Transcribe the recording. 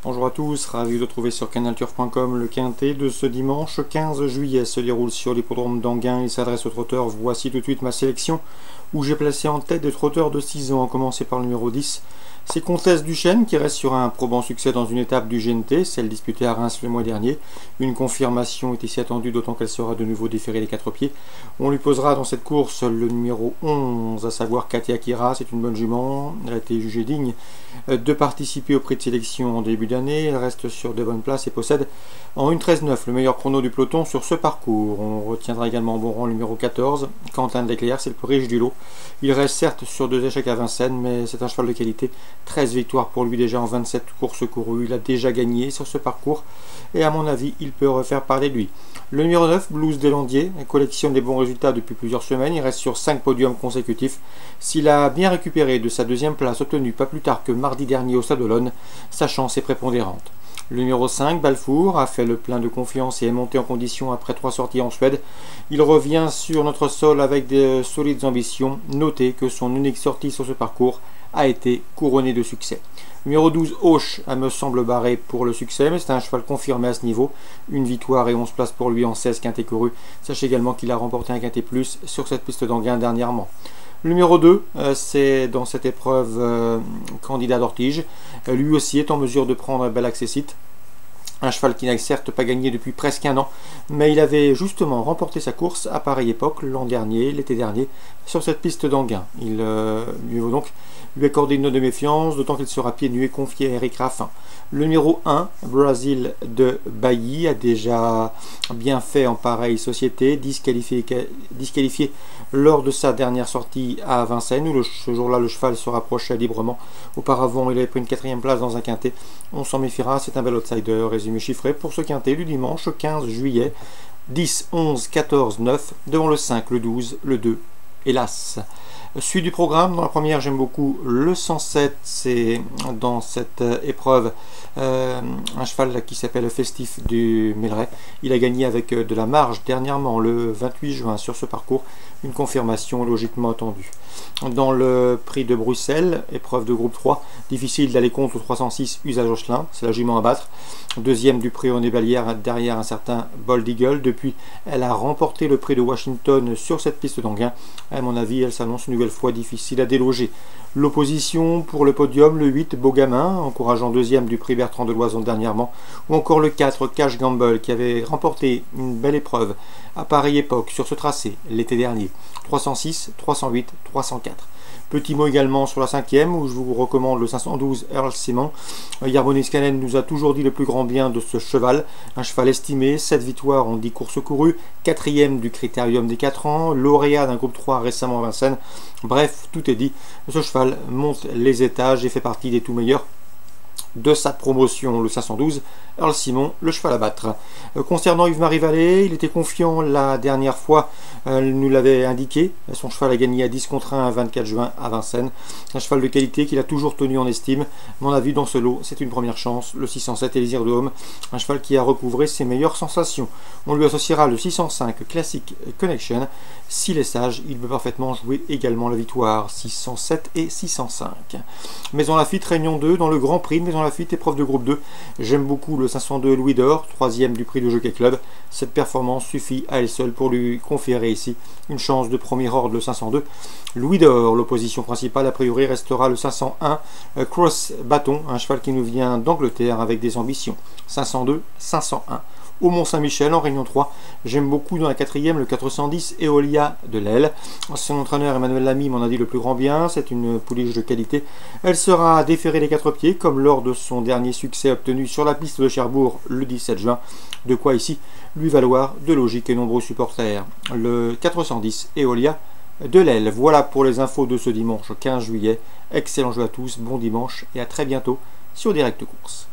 Bonjour à tous, ravi de retrouver sur canalturf.com le quintet de ce dimanche 15 juillet se déroule sur l'hippodrome d'Anguin. Il s'adresse aux trotteurs. Voici tout de suite ma sélection où j'ai placé en tête des trotteurs de 6 ans, à commencer par le numéro 10. C'est Comtesse Duchesne qui reste sur un probant succès dans une étape du GNT, celle disputée à Reims le mois dernier. Une confirmation est ici attendue, d'autant qu'elle sera de nouveau déférée des 4 pieds. On lui posera dans cette course le numéro 11, à savoir Katia Kira. C'est une bonne jument, elle a été jugée digne de participer au prix de sélection en début d'année. Elle reste sur de bonnes places et possède en 1:13,9 le meilleur chrono du peloton sur ce parcours. On retiendra également en bon rang le numéro 14, Quentin de l'Éclair, c'est le plus riche du lot. Il reste certes sur 2 échecs à Vincennes, mais c'est un cheval de qualité. 13 victoires pour lui déjà en 27 courses courues. Il a déjà gagné sur ce parcours et à mon avis, il peut refaire parler de lui. Le numéro 9, Blues Deslandiers, collectionne des bons résultats depuis plusieurs semaines. Il reste sur 5 podiums consécutifs. S'il a bien récupéré de sa deuxième place obtenue pas plus tard que mardi dernier au Stade d'Olonne, sa chance est prépondérante. Le numéro 5, Balfour, a fait le plein de confiance et est monté en condition après 3 sorties en Suède. Il revient sur notre sol avec de solides ambitions. Notez que son unique sortie sur ce parcours a été couronnée de succès. Numéro 12, Auch, me semble barré pour le succès, mais c'est un cheval confirmé à ce niveau. Une victoire et 11 places pour lui en 16 quintés courus. Sachez également qu'il a remporté un quintet plus sur cette piste d'Anguin dernièrement. Le numéro 2, c'est dans cette épreuve candidat d'Ortige. Lui aussi est en mesure de prendre un bel accessite. Un cheval qui n'a certes pas gagné depuis presque un an, mais il avait justement remporté sa course à pareille époque l'an dernier, l'été dernier, sur cette piste d'Anguin. Il lui vaut donc lui accorder une note de méfiance, d'autant qu'il sera pieds nus et confié à Eric Raffin. Le numéro 1, Brazil de Bailly, a déjà bien fait en pareille société, disqualifié lors de sa dernière sortie à Vincennes, où ce jour-là le cheval se rapprochait librement. Auparavant, il avait pris une 4e place dans un quintet. On s'en méfiera, c'est un bel outsider. Résumé chiffré pour ce quintet du dimanche 15 juillet. 10, 11, 14, 9, devant le 5, le 12, le 2 et l'As. Suite du programme, dans la première j'aime beaucoup le 107, c'est dans cette épreuve un cheval qui s'appelle Festif du Melleret. Il a gagné avec de la marge dernièrement le 28 juin sur ce parcours, une confirmation logiquement attendue. Dans le prix de Bruxelles, épreuve de groupe 3, difficile d'aller contre au 306 Usage Ochelin, c'est la jument à battre. Deuxième du prix René Balière derrière un certain Bold Eagle. Depuis, elle a remporté le prix de Washington sur cette piste d'Anguin. À mon avis, elle s'annonce une nouvelle fois difficile à déloger. L'opposition pour le podium, le 8, Beaugamin, encourageant deuxième du prix Bertrand de Loison dernièrement, ou encore le 4, Cash Gamble, qui avait remporté une belle épreuve à pareille époque sur ce tracé l'été dernier. 306, 308, 304. Petit mot également sur la 5e, où je vous recommande le 512 Earl Simon. Yarbonis Canen nous a toujours dit le plus grand bien de ce cheval. Un cheval estimé, 7 victoires en 10 courses courues, 4e du critérium des 4 ans, lauréat d'un groupe 3 récemment à Vincennes. Bref, tout est dit. Ce cheval monte les étages et fait partie des tout meilleurs de sa promotion, le 512, Earl Simon, le cheval à battre. Concernant Yves-Marie Vallée, il était confiant la dernière fois, nous l'avait indiqué. Son cheval a gagné à 10 contre 1 à 24 juin à Vincennes. Un cheval de qualité qu'il a toujours tenu en estime. À mon avis, dans ce lot, c'est une première chance. Le 607 Elisir de Home, un cheval qui a recouvré ses meilleures sensations. On lui associera le 605 Classic Connection. S'il est sage, il peut parfaitement jouer également la victoire. 607 et 605. Maison Lafitte, Réunion 2, dans le Grand Prix de Maison Lafitte, épreuve de groupe 2. J'aime beaucoup le 502 Louis d'Or, 3e du prix de Jockey Club. Cette performance suffit à elle seule pour lui conférer ici une chance de premier ordre, le 502 Louis d'Or. L'opposition principale a priori restera le 501 Cross Bâton, un cheval qui nous vient d'Angleterre avec des ambitions. 502, 501. Au Mont-Saint-Michel en Réunion 3, j'aime beaucoup dans la 4e le 410 Eolia de l'Aile. Son entraîneur Emmanuel Lamy m'en a dit le plus grand bien, c'est une pouliche de qualité. Elle sera déférée des 4 pieds comme lors de son dernier succès obtenu sur la piste de Cherbourg le 17 juin. De quoi ici lui valoir de logique et nombreux supporters. Le 410 Eolia de l'Aile. Voilà pour les infos de ce dimanche 15 juillet. Excellent jeu à tous, bon dimanche et à très bientôt sur Direct Course.